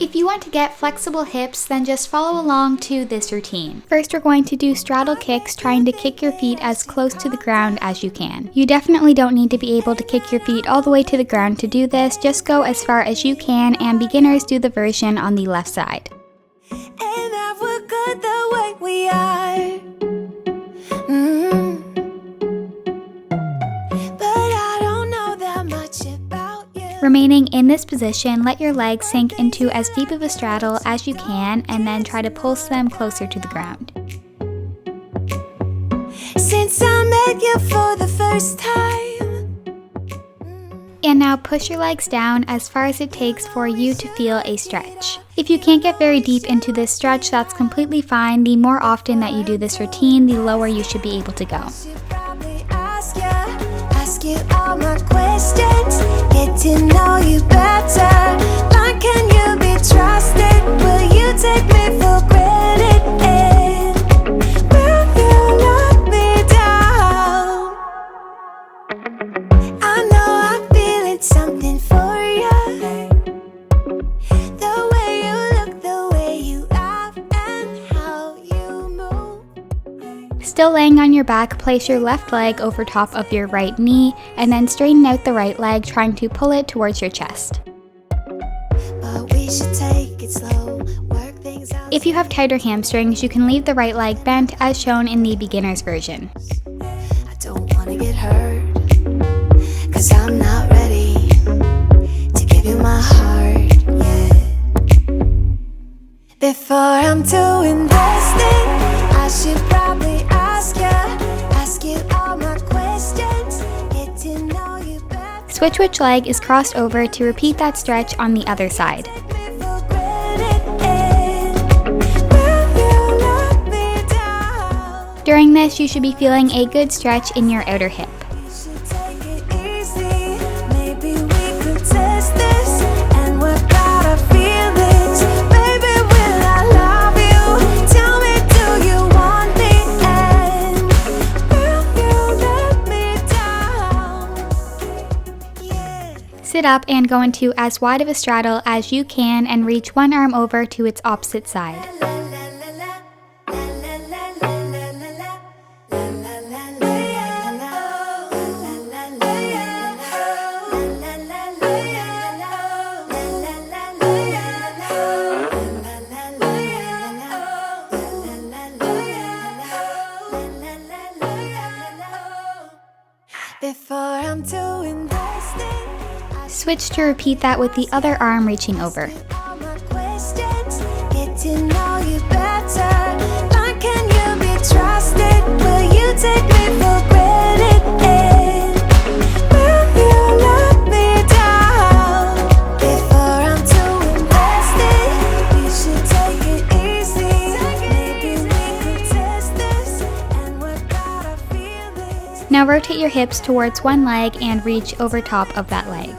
If you want to get flexible hips, then just follow along to this routine. First, we're going to do straddle kicks, trying to kick your feet as close to the ground as you can. You definitely don't need to be able to kick your feet all the way to the ground to do this, just go as far as you can, and beginners do the version on the left side. And that we're good the way we are. But I don't know that much about you. Remaining in this position, let your legs sink into as deep of a straddle as you can, and then try to pulse them closer to the ground. Since I met you for the first time. And now push your legs down as far as it takes for you to feel a stretch. If you can't get very deep into this stretch, that's completely fine. The more often that you do this routine, the lower you should be able to go. Ask you all my questions, get to know you better. Like, can you be trusted? Will you take me for granted? And will you let me down? I know I'm feeling something for you. The way you look, the way you laugh, and how you move. Still laying on your back, place your left leg over top of your right knee, and then straighten out the right leg, trying to pull it towards your chest. But we should take it slow, work things out. If you have tighter hamstrings, you can leave the right leg bent as shown in the beginner's version. I don't wanna get hurt, 'cause I'm not ready to give you my heart yet. Before I'm too invested, I should probably ask you all my questions, get to know you better. Switch which leg is crossed over to repeat that stretch on the other side. Take me for granted, and will you let me down? During this, you should be feeling a good stretch in your outer hip. We should take it easy. Maybe we could test this and work out our feelings. Baby, will I love you? Tell me, do you want me? And will you let me down? Yeah. Sit up and go into as wide of a straddle as you can and reach one arm over to its opposite side. La la la la, la la la la la la. La la la la la la. La la la la la. La la la la la. La la la la la. La la la la la. La la la la la. Before I'm too invested, I Switch to repeat that with the other arm reaching over. all my questions, get to know you better. Like, can you be trusted? Will you take me for granted? And will you let me down? Before I'm too invested, we should take it easy. Maybe we could test this and work out our feelings. Now rotate your hips towards one leg and reach over top of that leg.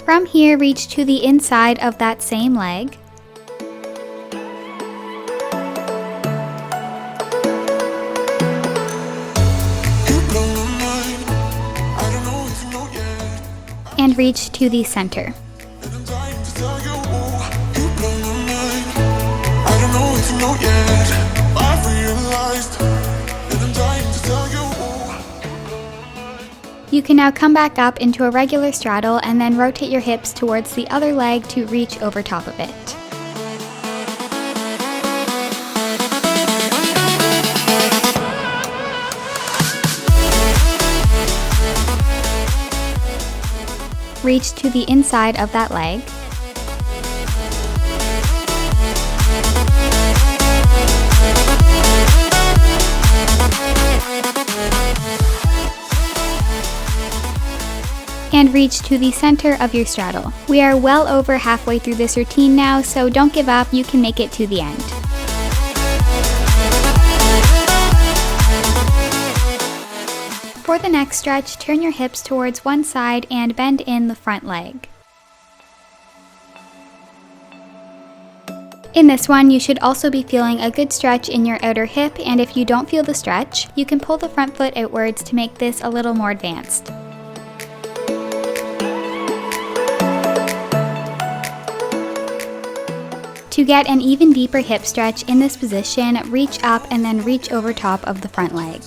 From here, reach to the inside of that same leg. And reach to the center. You can now come back up into a regular straddle and then rotate your hips towards the other leg to reach over top of it. Reach to the inside of that leg. And reach to the center of your straddle. We are well over halfway through this routine now, so don't give up, you can make it to the end. For the next stretch, turn your hips towards one side and bend in the front leg. In this one, you should also be feeling a good stretch in your outer hip, and if you don't feel the stretch, you can pull the front foot outwards to make this a little more advanced. To get an even deeper hip stretch in this position, reach up and then reach over top of the front leg.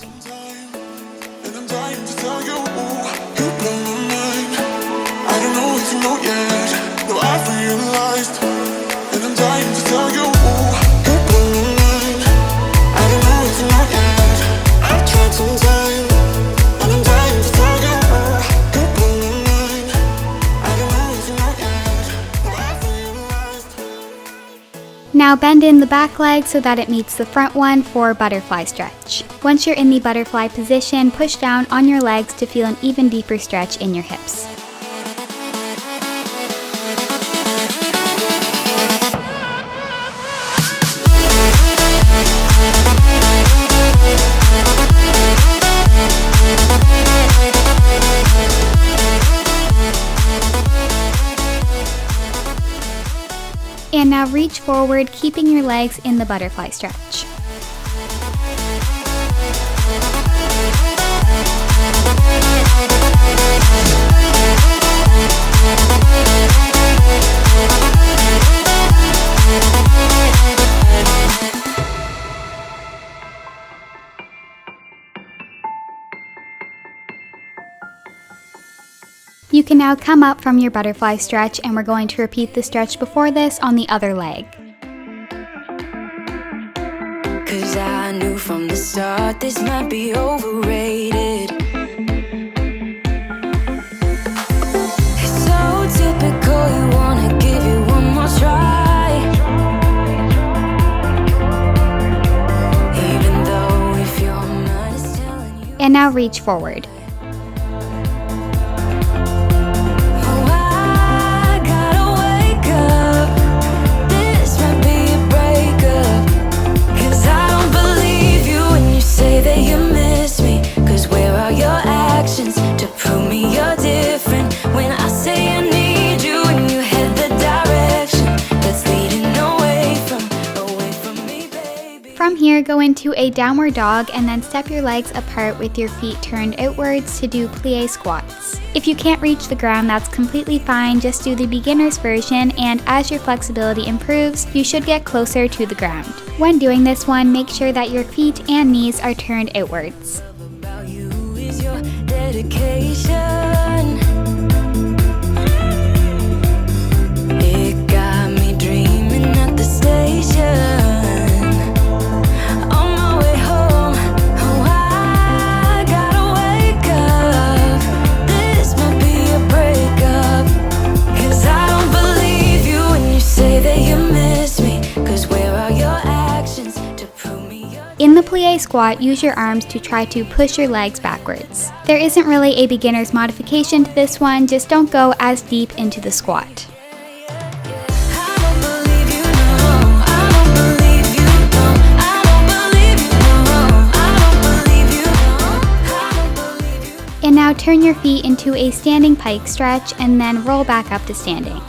Now bend in the back leg so that it meets the front one for butterfly stretch. Once you're in the butterfly position, push down on your legs to feel an even deeper stretch in your hips. And now reach forward, keeping your legs in the butterfly stretch. You can now come up from your butterfly stretch, and we're going to repeat the stretch before this on the other leg. 'Cause I knew from the start this might be overrated. It's so typical, you wanna give it one more try. Even though if your mind is telling you. And now reach forward. From here, go into a downward dog and then step your legs apart with your feet turned outwards to do plie squats. If you can't reach the ground, that's completely fine, just do the beginner's version, and as your flexibility improves, you should get closer to the ground. When doing this one, make sure that your feet and knees are turned outwards. It got me dreaming at the station. In the plie squat, use your arms to try to push your legs backwards. There isn't really a beginner's modification to this one, just don't go as deep into the squat. And now turn your feet into a standing pike stretch and then roll back up to standing.